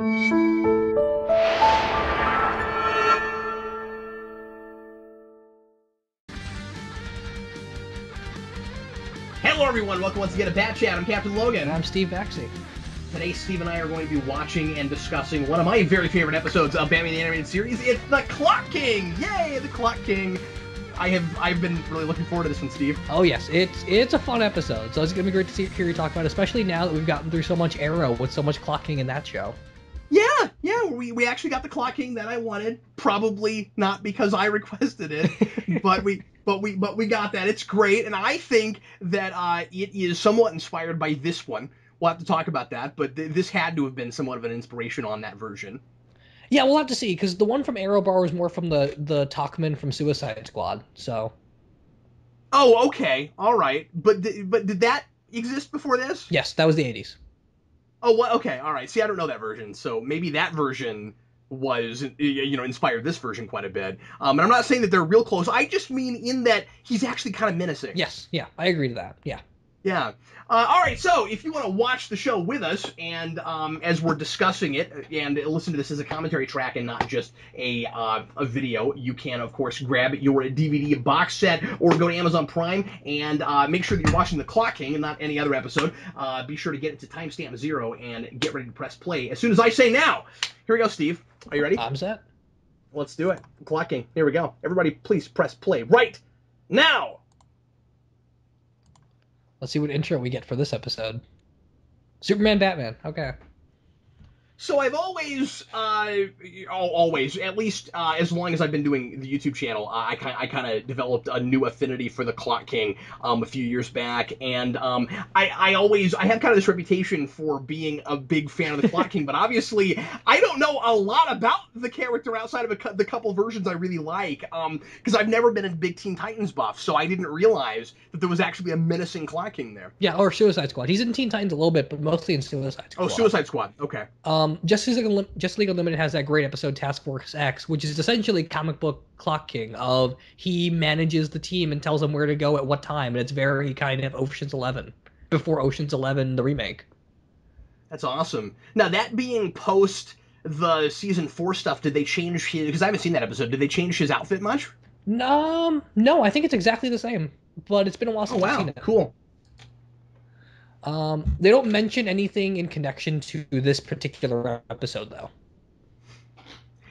Hello everyone, welcome once again to Bat Chat. I'm Captain Logan. And I'm Steve Baxi. Today Steve and I are going to be watching and discussing one of my very favorite episodes of Batman the Animated Series. It's The Clock King! Yay, The Clock King! I've been really looking forward to this one, Steve. Oh yes, it's a fun episode, so it's going to be great to hear you talk about it, especially now that we've gotten through so much Arrow with so much Clock King in that show. Yeah, we actually got the Clock King that I wanted. Probably not because I requested it, but we got that. It's great, and I think that it is somewhat inspired by this one. We'll have to talk about that, but this had to have been somewhat of an inspiration on that version. Yeah, we'll have to see, because the one from Arrow borrows more from the Talkman from Suicide Squad, so... Oh, okay, all right. But did that exist before this? Yes, that was the 80s. Oh, what? Okay, all right. See, I don't know that version, so maybe that version was, inspired this version quite a bit. And I'm not saying that they're real close. I just mean in that he's actually kind of menacing. Yes, yeah, I agree to that, yeah. Yeah. All right, so if you want to watch the show with us, and as we're discussing it, and listen to this as a commentary track and not just a video, you can, of course, grab your DVD box set or go to Amazon Prime and make sure that you're watching The Clock King and not any other episode. Be sure to get it to timestamp 0 and get ready to press play as soon as I say now. Here we go, Steve. Are you ready? I'm set. Let's do it. The Clock King. Here we go. Everybody, please press play right now. Let's see what intro we get for this episode. Superman, Batman. Okay. So I've always, at least as long as I've been doing the YouTube channel, I kind of developed a new affinity for the Clock King a few years back, and I have kind of this reputation for being a big fan of the Clock King, but obviously I don't know a lot about the character outside of the couple versions I really like, because I've never been a big Teen Titans buff, so I didn't realize that there was actually a menacing Clock King there. Yeah, or Suicide Squad. He's in Teen Titans a little bit, but mostly in Suicide Squad. Oh, Suicide Squad. Okay. Justice League Unlimited has that great episode Task Force X, which is essentially comic book Clock King of he manages the team and tells them where to go at what time, and it's very kind of Ocean's 11 before Ocean's 11 the remake. That's awesome. Now that being post the season 4 stuff, did they change his? Because I haven't seen that episode. Did they change his outfit much? No, I think it's exactly the same, but it's been a while since I've seen it. Cool. They don't mention anything in connection to this particular episode, though.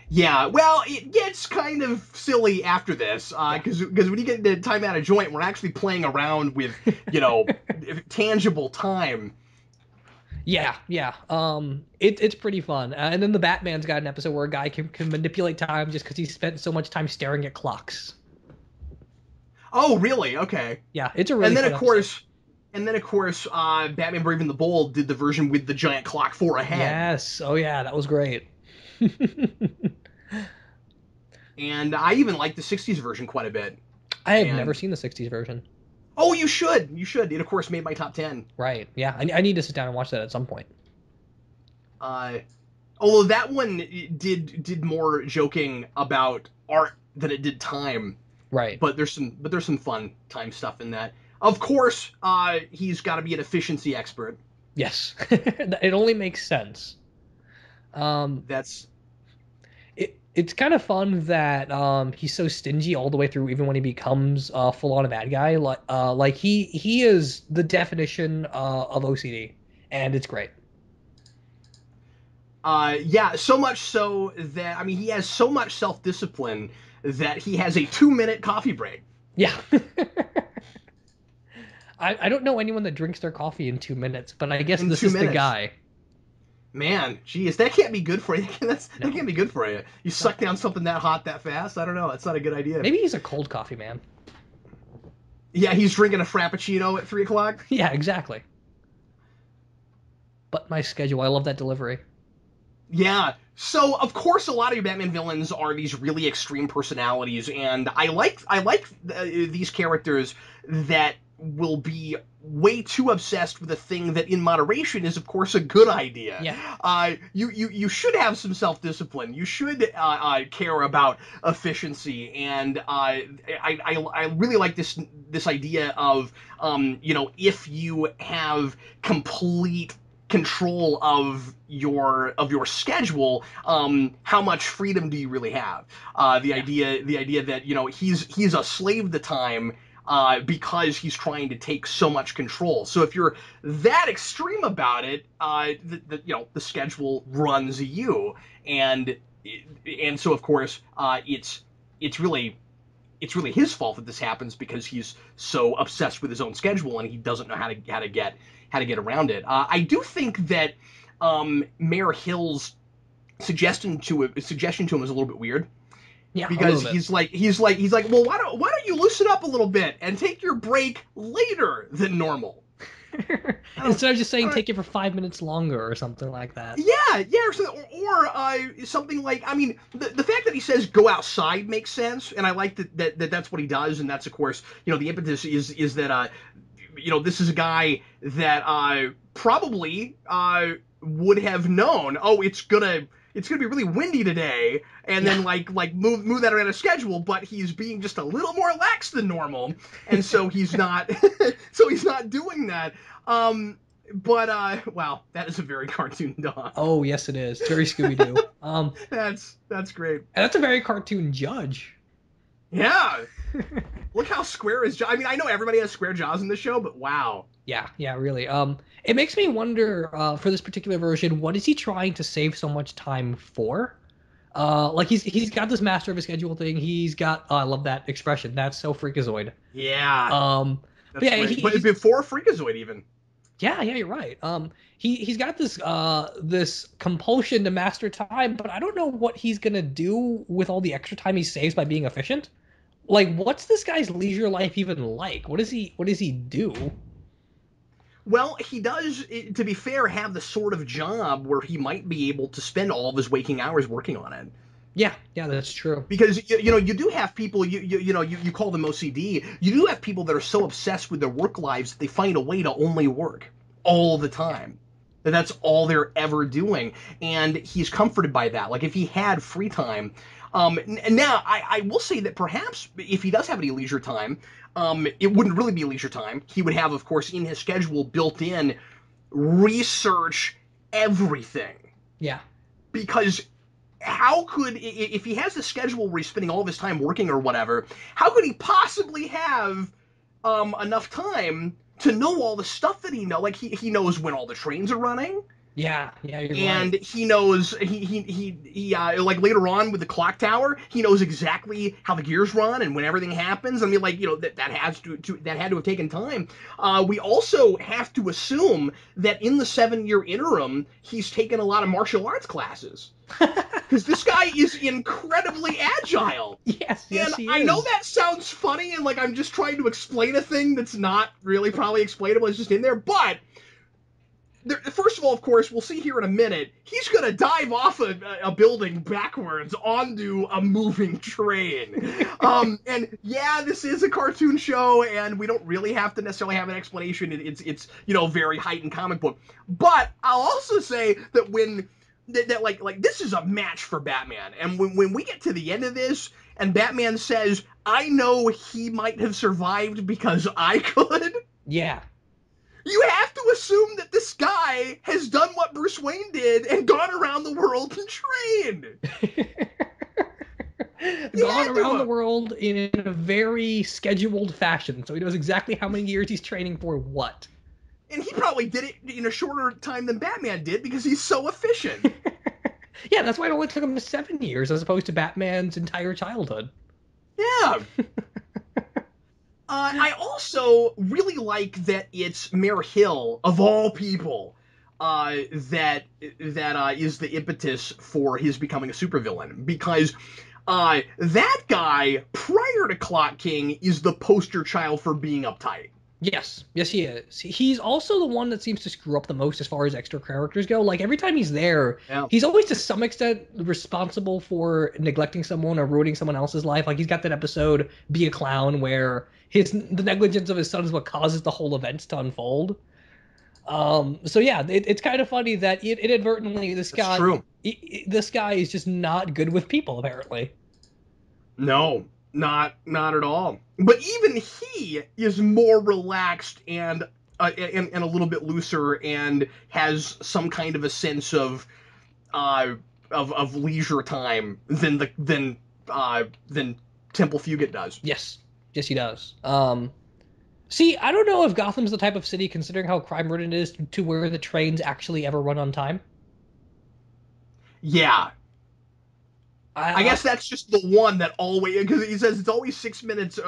Yeah, well, it gets kind of silly after this, because when you get into Time Out of Joint, we're actually playing around with, tangible time. Yeah. It's pretty fun. And then the Batman's got an episode where a guy can manipulate time just because he spent so much time staring at clocks. Oh, really? Okay. Yeah, it's a really fun episode. And then, of course, Batman Brave and the Bold did the version with the giant clock 4 ahead. Yes. Oh, yeah, that was great. And I even like the 60s version quite a bit. I have never seen the 60s version. Oh, you should. You should. It, of course, made my top 10. Right. Yeah, I need to sit down and watch that at some point. Although that one did more joking about art than it did time. Right. But there's some fun time stuff in that. Of course, he's got to be an efficiency expert. Yes, it only makes sense. It's kind of fun that he's so stingy all the way through, even when he becomes full on a bad guy. Like he is the definition of OCD, and it's great. Yeah, so much so that he has so much self-discipline that he has a 2-minute coffee break. Yeah. I don't know anyone that drinks their coffee in 2 minutes, but I guess this is the guy. Man, geez, that can't be good for you. That can't be good for you. You suck down something that hot that fast? I don't know. That's not a good idea. Maybe he's a cold coffee man. Yeah, he's drinking a Frappuccino at 3 o'clock? Yeah, exactly. But my schedule, I love that delivery. Yeah. So, of course, a lot of your Batman villains are these really extreme personalities, and I like these characters that will be way too obsessed with a thing that in moderation is, of course, a good idea. Yeah. You should have some self-discipline. You should care about efficiency, and I really like this idea of if you have complete control of your schedule, how much freedom do you really have? The idea that, you know, he's a slave to time because he's trying to take so much control. So if you're that extreme about it, you know, the schedule runs you, and so of course it's really his fault that this happens because he's so obsessed with his own schedule and he doesn't know how to get around it. I do think that Mayor Hill's suggestion to him is a little bit weird. Yeah, because he's like, well, why don't you loosen up a little bit and take your break later than normal? Instead of just saying take it for 5 minutes longer or something like that. Yeah, or something like, I mean, the fact that he says go outside makes sense, and I like that that's what he does, and that's, of course, you know, the impetus is that, you know, this is a guy that probably would have known, oh, it's gonna be really windy today, and then like move that around his schedule, but he's being just a little more lax than normal, and so he's not doing that. But wow, that is a very cartoon dog. Oh yes, it is. It's very Scooby-Doo. That's great. And that's a very cartoon judge. Yeah. Look how square his jaw. I mean, I know everybody has square jaws in this show, but wow. Yeah, really. It makes me wonder, for this particular version, what is he trying to save so much time for? Like he's got this master of his schedule thing. He's got, I love that expression. That's so freakazoid. Yeah. But yeah, but before freakazoid even. Yeah, you're right. He's got this compulsion to master time, but I don't know what he's gonna do with all the extra time he saves by being efficient. Like, what's this guy's leisure life even like? What does he do? Well, he does, to be fair, have the sort of job where he might be able to spend all of his waking hours working on it. Yeah, that's true. Because you know, you do have people, you call them OCD. You do have people that are so obsessed with their work lives that they find a way to only work all the time. That's all they're ever doing, and he's comforted by that. Like, if he had free time, now I will say that perhaps if he does have any leisure time, it wouldn't really be leisure time. He would have, of course, in his schedule built in research everything. Yeah. Because how could, if he has a schedule where he's spending all of his time working or whatever, how could he possibly have enough time to know all the stuff that he knows? Like, he knows when all the trains are running. Yeah, you're and right. he knows he like later on with the clock tower, he knows exactly how the gears run and when everything happens. I mean, like, you know, that had to have taken time. We also have to assume that in the 7-year interim, he's taken a lot of martial arts classes. Because this guy is incredibly agile. Yes, he is. I know that sounds funny and like I'm just trying to explain a thing that's not really probably explainable. It's just in there, but first of all, of course, we'll see here in a minute, he's going to dive off a building backwards onto a moving train. And yeah, this is a cartoon show, and we don't really have to necessarily have an explanation. It's you know, very heightened comic book. But I'll also say that like this is a match for Batman. And when we get to the end of this, and Batman says, I know he might have survived because I could. Yeah. You have to assume that this guy has done what Bruce Wayne did and gone around the world and trained. Gone around the world in a very scheduled fashion, so he knows exactly how many years he's training for what. And he probably did it in a shorter time than Batman did because he's so efficient. Yeah, that's why it only took him 7 years as opposed to Batman's entire childhood. Yeah. I also really like that it's Mayor Hill, of all people, that is the impetus for his becoming a supervillain. Because that guy, prior to Clock King, is the poster child for being uptight. Yes, he is. He's also the one that seems to screw up the most as far as extra characters go. Like, every time he's there, he's always to some extent responsible for neglecting someone or ruining someone else's life. Like, he's got that episode, Be a Clown, where the negligence of his son is what causes the whole events to unfold. So yeah, it's kind of funny that inadvertently this guy is just not good with people, apparently. No, not at all. But even he is more relaxed and and a little bit looser, and has some kind of a sense of leisure time than Temple Fugit does. Yes, yes, he does. See, I don't know if Gotham's the type of city, considering how crime-ridden it is, to where the trains actually ever run on time. Yeah, I guess that's just the one that always, because he says it's always 6 minutes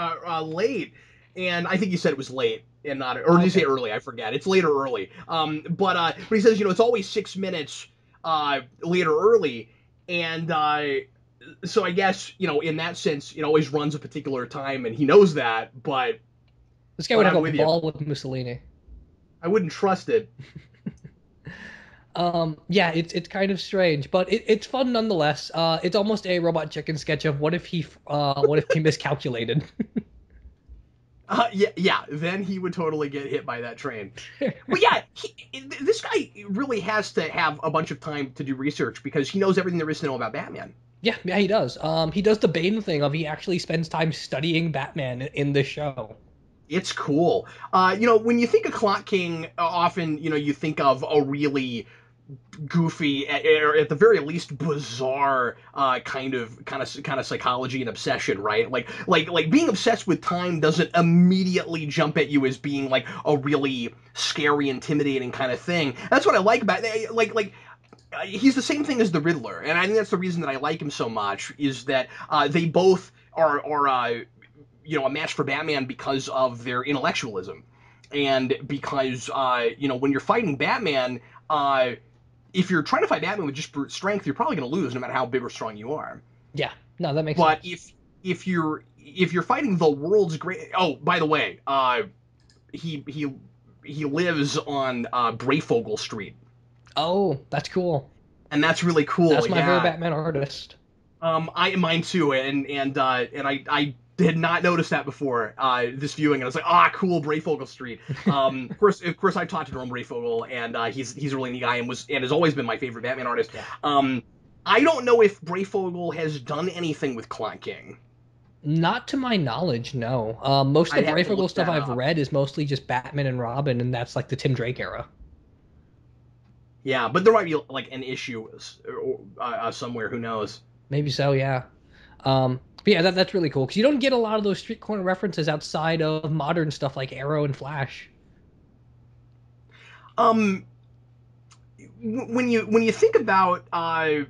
late, and I think he said it was late and not, or did he say early? I forget. It's late or early. But he says it's always 6 minutes late or early, and so I guess in that sense it always runs a particular time, and he knows that. But this guy would have a ball with Mussolini. I wouldn't trust it. Yeah, it's kind of strange, but it's fun nonetheless. It's almost a Robot Chicken sketch of what if he miscalculated. Yeah. Then he would totally get hit by that train. But yeah, this guy really has to have a bunch of time to do research because he knows everything there is to know about Batman. Yeah, he does. He does the Bane thing of he actually spends time studying Batman in this show. It's cool. When you think of Clock King, often you think of a really goofy, or at the very least bizarre kind of psychology and obsession, right? Like being obsessed with time doesn't immediately jump at you as being like a really scary, intimidating kind of thing. That's what I like about it. He's the same thing as the Riddler, and I think that's the reason that I like him so much, is that they both are a match for Batman because of their intellectualism, and because when you're fighting Batman, if you're trying to fight Batman with just brute strength, you're probably going to lose no matter how big or strong you are. Yeah, no, that makes sense. But if you're fighting the world's great, oh, by the way, he lives on Brayfogle Street. Oh, that's cool. And that's really cool. That's my favorite Batman artist. Mine too, and I did not notice that before this viewing, and I was like, cool, Brayfogle Street. Of course, I've talked to Norm Brayfogle, and he's a really neat guy, and has always been my favorite Batman artist. Yeah. I don't know if Brayfogle has done anything with Clock King. Not to my knowledge, no. Most of the Brayfogle stuff I've read is mostly just Batman and Robin, and that's like the Tim Drake era. Yeah, but there might be like an issue somewhere. Who knows? Maybe so. Yeah. But yeah, that's really cool because you don't get a lot of those street corner references outside of modern stuff like Arrow and Flash. When you think about I'm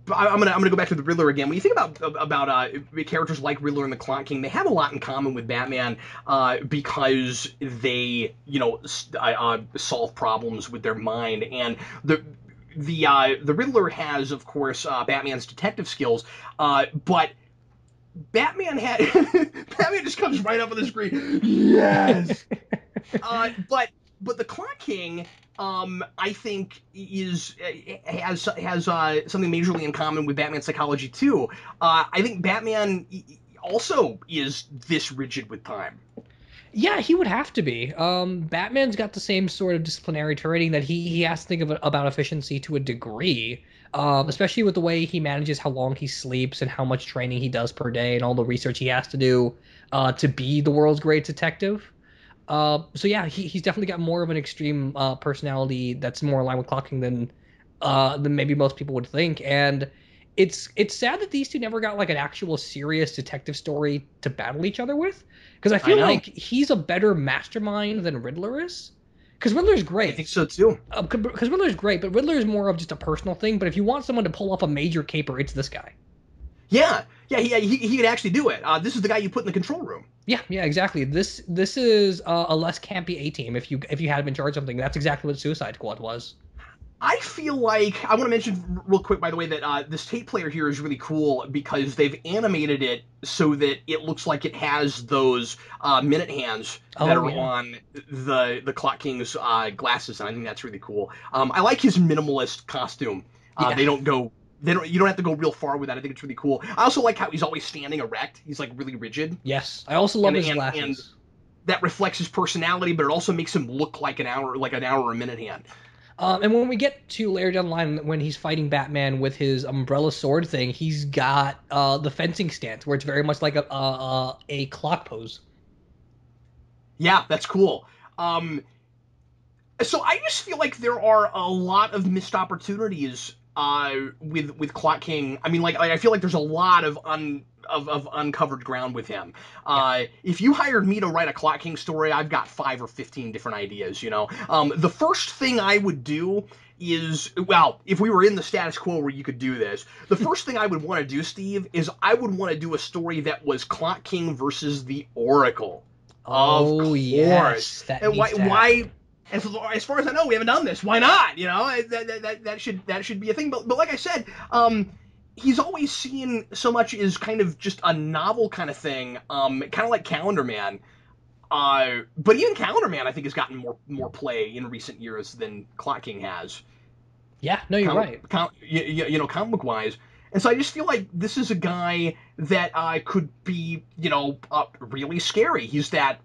gonna go back to the Riddler again. When you think about characters like Riddler and the Clock King, they have a lot in common with Batman because they solve problems with their mind, and the Riddler has, of course, Batman's detective skills, but Batman Batman just comes right up on the screen. Yes. But the Clock King, I think, has something majorly in common with Batman's psychology too. I think Batman also is this rigid with time. Yeah, he would have to be. Batman's got the same sort of disciplinary training that he has to think about efficiency to a degree, especially with the way he manages how long he sleeps and how much training he does per day and all the research he has to do to be the world's great detective. So yeah, he's definitely got more of an extreme personality that's more aligned with Clock King than maybe most people would think. And it's sad that these two never got like an actual serious detective story to battle each other with, because I feel like he's a better mastermind than Riddler is. Because Riddler's great. I think so too. Because Riddler's great, but Riddler is more of just a personal thing. But if you want someone to pull off a major caper, it's this guy. Yeah, he could actually do it. This is the guy you put in the control room. Yeah, exactly. This is a less campy A-team. If you had him in charge of something, that's exactly what Suicide Squad was. I feel like I want to mention real quick, by the way, that this tape player here is really cool because they've animated it so that it looks like it has those minute hands that are on the Clock King's glasses, and I think that's really cool. I like his minimalist costume. You don't have to go real far with that. I think it's really cool. I also like how he's always standing erect. He's like really rigid. Yes, I also love his glasses. And that reflects his personality, but it also makes him look like an hour or a minute hand. And when we get to later down the line, when he's fighting Batman with his umbrella sword thing, he's got the fencing stance where it's very much like a clock pose. Yeah, that's cool. So I just feel like there are a lot of missed opportunities with Clock King. I mean, like I feel like there's a lot of uncovered ground with him. Yeah. If you hired me to write a Clock King story, I've got 5 or 15 different ideas. You know, the first thing I would do is, well, if we were in the status quo where you could do this, the first thing I would want to do, Steve, is I would want to do a story that was Clock King versus the Oracle. Of Oh course. yes, that And needs to why happen. as far as I know, we haven't done this. Why not? You know, that should be a thing. But like I said, he's always seen so much as kind of just a novel kind of thing, kind of like Calendar Man. But even Calendar Man, I think, has gotten more play in recent years than Clock King has. Yeah, no, you're right. You know, comic book wise. And so I just feel like this is a guy that could be, you know, really scary. He's that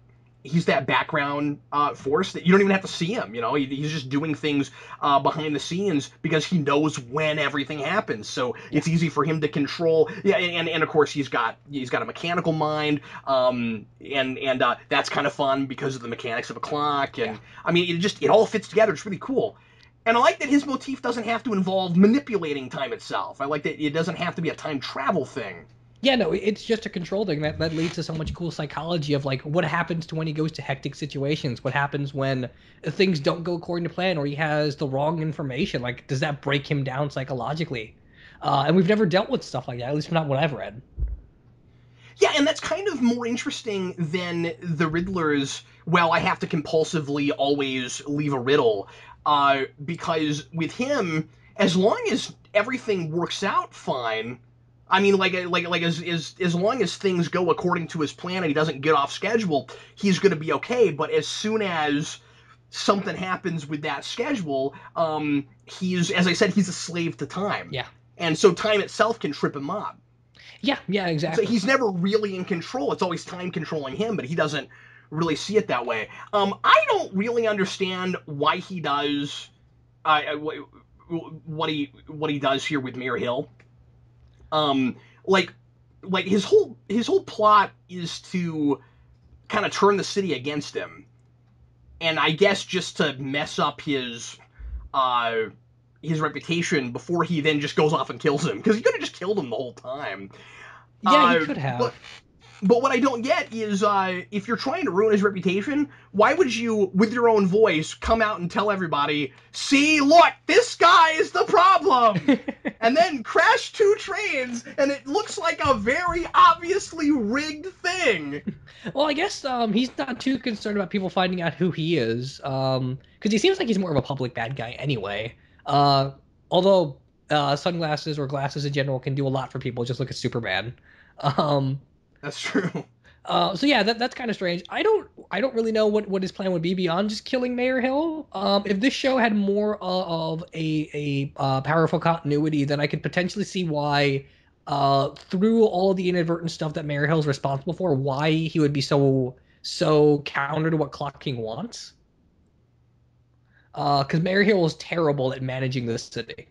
background force that you don't even have to see him. You know, he's just doing things behind the scenes because he knows when everything happens. So it's easy for him to control. Yeah, and of course he's got a mechanical mind, and that's kind of fun because of the mechanics of a clock. And I mean, it all fits together. It's really cool. And I like that his motif doesn't have to involve manipulating time itself. I like that it doesn't have to be a time travel thing. Yeah, no, it's just a control thing that leads to so much cool psychology of like what happens to when he goes to hectic situations, what happens when things don't go according to plan or he has the wrong information. Like, does that break him down psychologically? And we've never dealt with stuff like that, at least not what I've read. Yeah, and that's kind of more interesting than the Riddler's, well, I have to compulsively always leave a riddle. Because with him, as long as everything works out fine, I mean, as long as things go according to his plan and he doesn't get off schedule, he's going to be okay. But as soon as something happens with that schedule, he's, as I said, he's a slave to time. Yeah. And so time itself can trip him up. Yeah, So exactly. he's never really in control. It's always time controlling him, but he doesn't really see it that way. I don't really understand why he does what he does here with Mayor Hill. Um, like his whole plot is to kind of turn the city against him, and I guess just to mess up his reputation before he then just goes off and kills him, because he could have just killed him the whole time. Yeah, he could have. But what I don't get is, if you're trying to ruin his reputation, why would you, with your own voice, come out and tell everybody, see, look, this guy is the problem! And then crash 2 trains, and it looks like a very obviously rigged thing. Well, I guess he's not too concerned about people finding out who he is, because he seems like he's more of a public bad guy anyway. Although sunglasses or glasses in general can do a lot for people. Just look at Superman. Um, That's true. so yeah, that's kind of strange. I don't really know what his plan would be beyond just killing Mayor Hill. If this show had more of a powerful continuity, then I could potentially see why, through all the inadvertent stuff that Mayor Hill's responsible for, why he would be so counter to what Clock King wants. Because Mayor Hill is terrible at managing this city.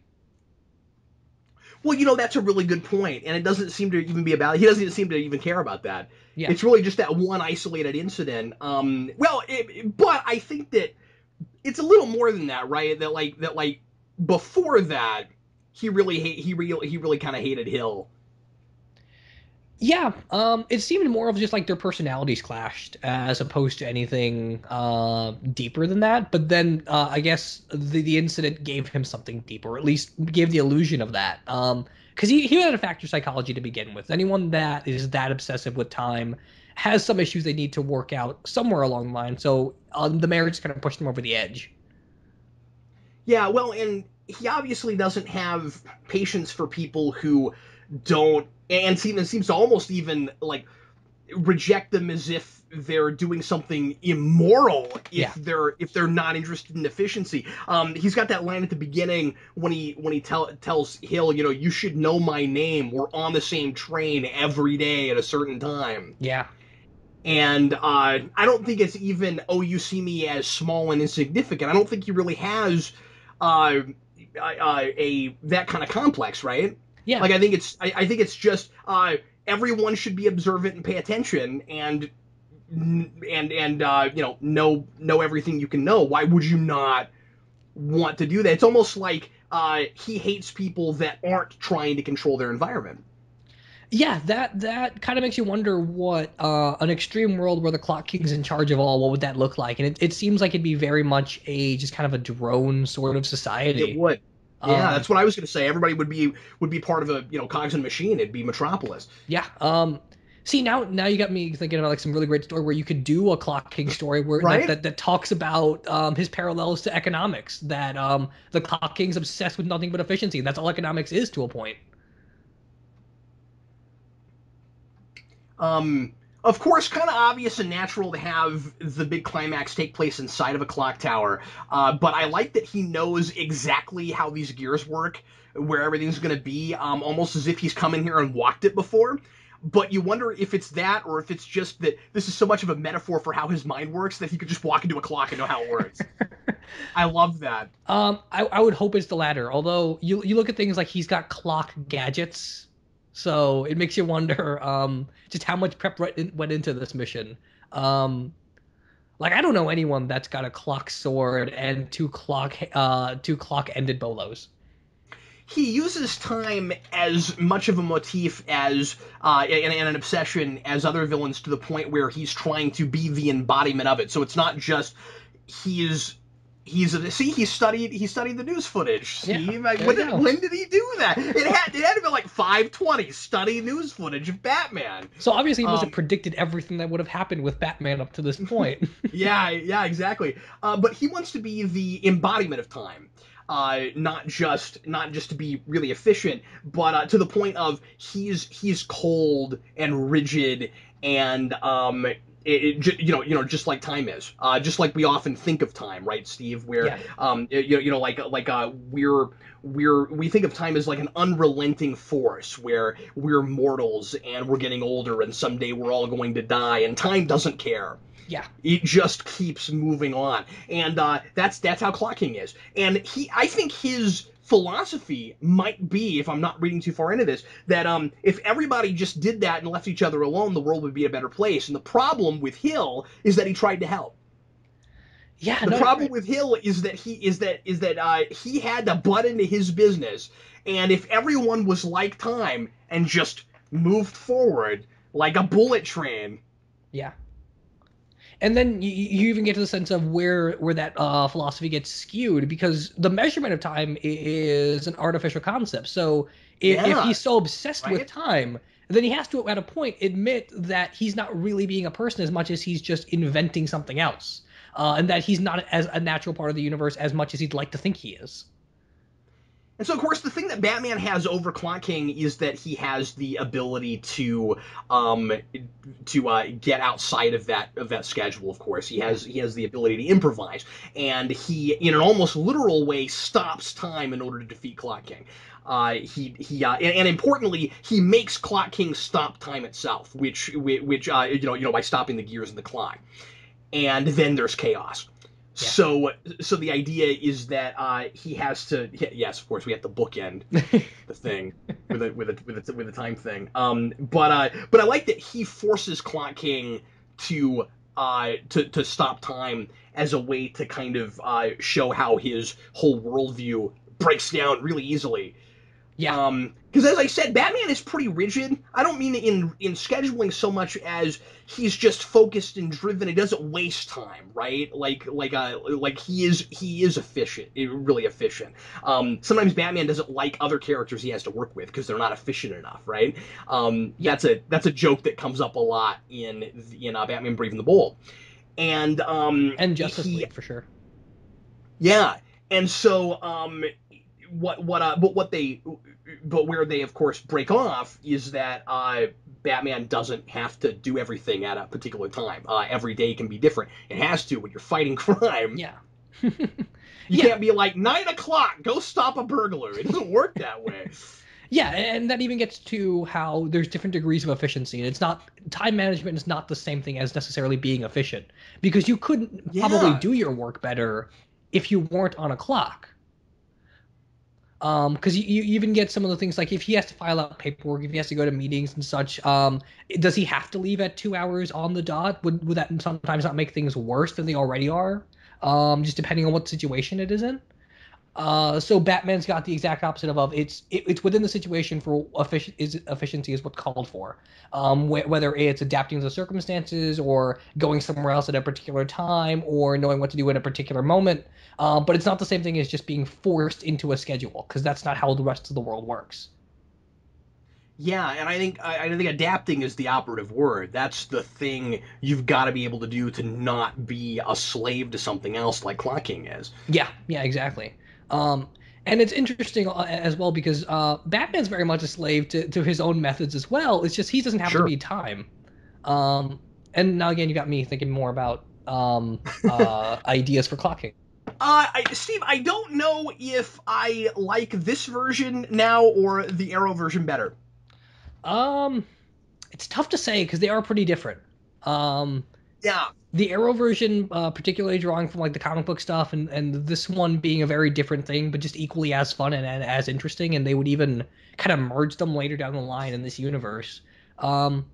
Well, you know, that's a really good point, and it doesn't seem to even be about. He doesn't even seem to even care about that. Yeah. It's really just that one isolated incident. But I think that it's a little more than that, right? That before that, he really kind of hated Hill. Yeah, it seemed more of just like their personalities clashed as opposed to anything deeper than that. But then I guess the incident gave him something deeper, or at least gave the illusion of that. Because he had a factor psychology to begin with. Anyone that is that obsessive with time has some issues they need to work out somewhere along the line. So the marriage kind of pushed him over the edge. Yeah, well, and he obviously doesn't have patience for people who don't, and seems to almost even like reject them as if they're doing something immoral if they're not interested in efficiency. He's got that line at the beginning when he tells Hill, you know, you should know my name. We're on the same train every day at a certain time. Yeah. And I don't think it's even, oh, you see me as small and insignificant. I don't think he really has that kind of complex, right? Yeah. Like I think it's just everyone should be observant and pay attention, and know everything you can know, why would you not want to do that? It's almost like he hates people that aren't trying to control their environment. Yeah, that kind of makes you wonder what an extreme world where the Clock King's in charge of all, what would that look like? And it seems like it'd be very much a just kind of a drone sort of It society. would. Yeah, Um, that's what I was going to say. Everybody would be part of a cogs in a machine. It'd be Metropolis, yeah. See, now you got me thinking about like some really great story where you could do a Clock King story where right? that talks about his parallels to economics. That the Clock King's obsessed with nothing but efficiency. That's all economics is to a point. Um, of course, kind of obvious and natural to have the big climax take place inside of a clock tower. But I like that he knows exactly how these gears work, where everything's going to be, almost as if he's come in here and walked it before. But you wonder if it's that, or if it's just that this is so much of a metaphor for how his mind works that he could just walk into a clock and know how it works. I love that. I would hope it's the latter. Although you look at things like he's got clock gadgets, so it makes you wonder just how much prep went into this mission. Like I don't know anyone that's got a clock sword and two clock ended bolos. He uses time as much of a motif as and an obsession as other villains, to the point where he's trying to be the embodiment of it. So it's not just he's he studied the news footage. Yeah, See, like, there you go. when did he do that? It had to be like 5:20. Study news footage of Batman. So obviously he must have Um, predicted everything that would have happened with Batman up to this point. yeah, exactly. But he wants to be the embodiment of time. Not just to be really efficient, but to the point of he's cold and rigid and just like time is, just like we often think of time, right, Steve? Where Yeah. we think of time as like an unrelenting force, where we're mortals and we're getting older and someday we're all going to die, and time doesn't care. Yeah. It just keeps moving on, and that's how clocking is. And I think his philosophy might be, if I'm not reading too far into this, that if everybody just did that and left each other alone, the world would be a better place. And the problem with Hill is that he tried to help. Yeah, The no, you're problem right. with Hill is that he had to butt into his business, and if everyone was like time and just moved forward like a bullet train. Yeah. And then you even get to the sense of where that philosophy gets skewed because the measurement of time is an artificial concept. So if Yeah, he's so obsessed with right. time, then he has to at a point admit that he's not really being a person as much as he's just inventing something else, and that he's not as a natural part of the universe as much as he'd like to think he is. And so, of course, the thing that Batman has over Clock King is that he has the ability um, to get outside of that schedule. Of course, Yeah. he has the ability to improvise, and he, in an almost literal way, stops time in order to defeat Clock King. And importantly, he makes Clock King stop time itself, which by stopping the gears in the clock. And then there's chaos. Yeah. So the idea is that he has to. Yes, of course, we have to bookend the thing with a time thing. But I like that he forces Clock King to stop time as a way to kind of show how his whole worldview breaks down really easily. Yeah. Because as I said, Batman is pretty rigid. I don't mean in scheduling so much as he's just focused and driven. He doesn't waste time, right? Like he is efficient, really efficient. Sometimes Batman doesn't like other characters he has to work with because they're not efficient enough, right? Yeah. That's a joke that comes up a lot in Batman Brave and the Bold, and And Justice he League for sure. yeah, and so what they but where they of course break off is that Batman doesn't have to do everything at a particular time. Every day can be different. It has to when you're fighting crime. Yeah. You Yeah. can't be like 9 o'clock, go stop a burglar. It doesn't work that way. Yeah, and that even gets to how there's different degrees of efficiency, and it's not time management is not the same thing as necessarily being efficient because you couldn't probably Yeah, do your work better if you weren't on a clock. Because you even get some of the things like if he has to file out paperwork, if he has to go to meetings and such, does he have to leave at 2 hours on the dot? Would that sometimes not make things worse than they already are? Just depending on what situation it is in. So Batman's got the exact opposite of it's within the situation for efficiency is what's called for. Whether it's adapting to the circumstances or going somewhere else at a particular time or knowing what to do at a particular moment. But it's not the same thing as just being forced into a schedule because that's not how the rest of the world works. Yeah, and I think adapting is the operative word. That's the thing you've got to be able to do to not be a slave to something else like Clock King is. Yeah, exactly. Um, and it's interesting as well because Batman's very much a slave to his own methods as well. It's just he doesn't have to Sure. be time. Um, and now again, you got me thinking more about ideas for clocking. Steve, I don't know if I like this version now or the Arrow version better. Um, it's tough to say because they are pretty different. Um, Yeah. the Arrow version, particularly drawing from like the comic book stuff, and this one being a very different thing, but just equally as fun and as interesting. And they would even kind of merge them later down the line in this universe. Um,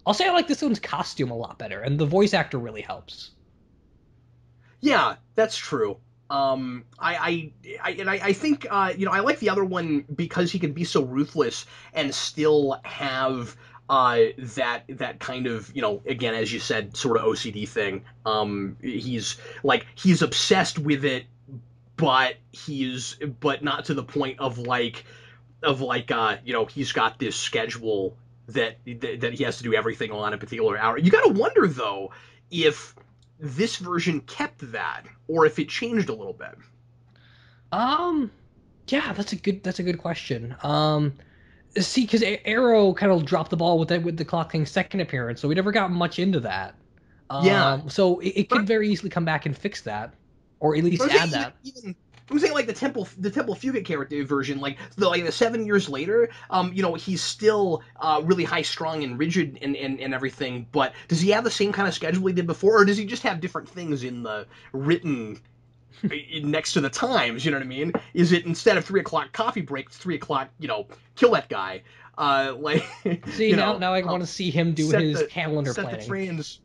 I'll say I like this one's costume a lot better, and the voice actor really helps. Yeah, that's true. I think I like the other one because he can be so ruthless and still have that kind of again as you said sort of OCD thing. He's obsessed with it, but not to the point of he's got this schedule that he has to do everything on a particular hour. You got to wonder though if this version kept that or if it changed a little bit. Um, yeah, that's a good question. See, because Arrow kind of dropped the ball with the Clock King's second appearance, so we never got much into that. Yeah, So it but could very easily come back and fix that, or at least I'm add saying that. even I'm saying like the Temple Fugit character version, like the 7 years later, he's still really high strung and rigid and everything. But does he have the same kind of schedule he did before, or does he just have different things in the written next to the times? You know what I mean? Is it instead of 3 o'clock coffee break, it's 3 o'clock? Kill that guy. Like See, now I want to see him do set his the calendar set the planning. trains.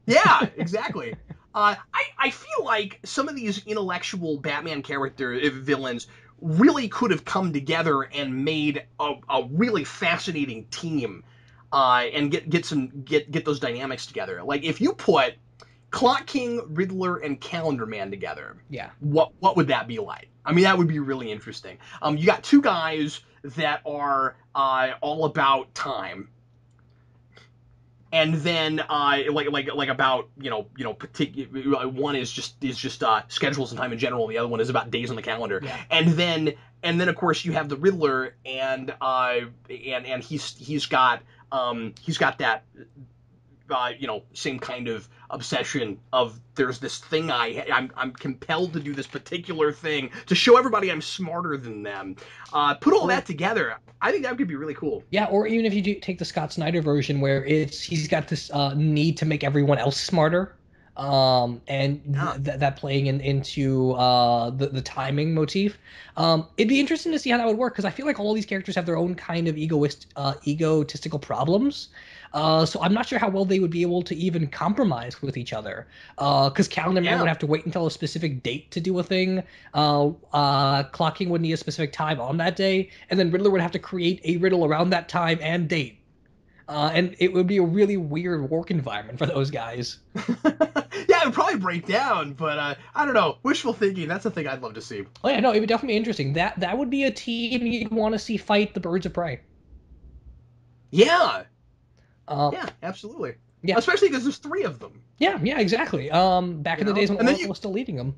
Yeah, exactly. I feel like some of these intellectual Batman character villains really could have come together and made a really fascinating team, and get those dynamics together. Like if you put Clock King, Riddler, and Calendar Man together, Yeah. what would that be like? I mean, that would be really interesting. You got two guys that are all about time, and then like about particular one is just schedules and time in general, and the other one is about days on the calendar. Yeah. And then of course you have the Riddler, and he's got that same kind of obsession of there's this thing I'm compelled to do this particular thing to show everybody I'm smarter than them. Put all that together, I think that could be really cool. Yeah, or even if you do take the Scott Snyder version where he's got this need to make everyone else smarter, and Yeah. that playing into the timing motif. It'd be interesting to see how that would work because I feel like all these characters have their own kind of egotistical problems. So I'm not sure how well they would be able to even compromise with each other. Because Calendar Man Yeah. would have to wait until a specific date to do a thing. Clocking would need a specific time on that day, and then Riddler would have to create a riddle around that time and date. And it would be a really weird work environment for those guys. Yeah, it would probably break down, but I don't know. Wishful thinking, that's a thing I'd love to see. Oh yeah, no, it would definitely be interesting. That would be a team you'd want to see fight the Birds of Prey. Yeah, Uh, yeah, absolutely. yeah, Especially because there's three of them, yeah, exactly. Back in the days when and then Oracle was still leading them.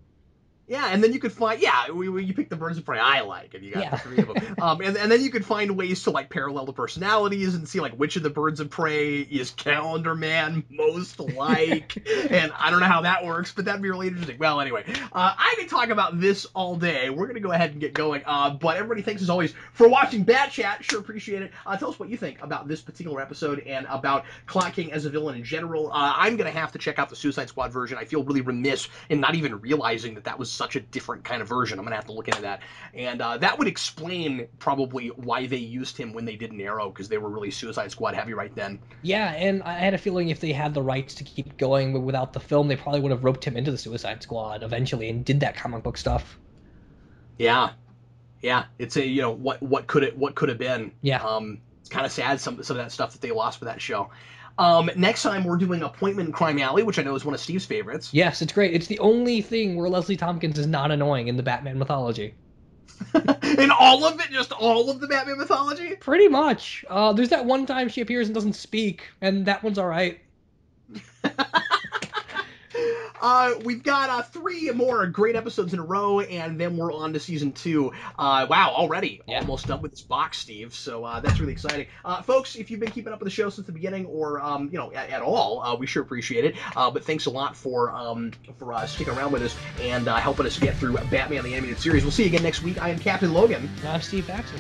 yeah, and then you could find, you pick the Birds of Prey I like, and you got Yeah. the three of them. And then you could find ways to like parallel the personalities and see like which of the Birds of Prey is Calendar Man most like. And I don't know how that works, but that'd be really interesting. Well, anyway, I could talk about this all day. We're gonna go ahead and get going. But everybody, thanks as always for watching Bat Chat. Sure appreciate it. Tell us what you think about this particular episode and about Clock King as a villain in general. I'm gonna have to check out the Suicide Squad version. I feel really remiss in not even realizing that was such a different kind of version. I'm gonna have to look into that, and that would explain probably why they used him when they did in Arrow, because they were really Suicide Squad heavy right then. Yeah, and I had a feeling if they had the rights to keep going without the film, they probably would have roped him into the Suicide Squad eventually and did that comic book stuff. Yeah, yeah. It's a what could have been. Yeah. It's kind of sad some of that stuff that they lost for that show. Next time we're doing Appointment in Crime Alley, which I know is one of Steve's favorites. Yes, it's great. It's the only thing where Leslie Tompkins is not annoying in the Batman mythology. In all of it, just all of the Batman mythology? Pretty much. There's that one time she appears and doesn't speak, and that one's all right. We've got 3 more great episodes in a row, and then we're on to season 2. Wow, already almost done with this box, Steve. So that's really exciting, folks. If you've been keeping up with the show since the beginning, or at all, we sure appreciate it. But thanks a lot for sticking around with us and helping us get through Batman the Animated Series. We'll see you again next week. I am Captain Logan. And I'm Steve Baxi.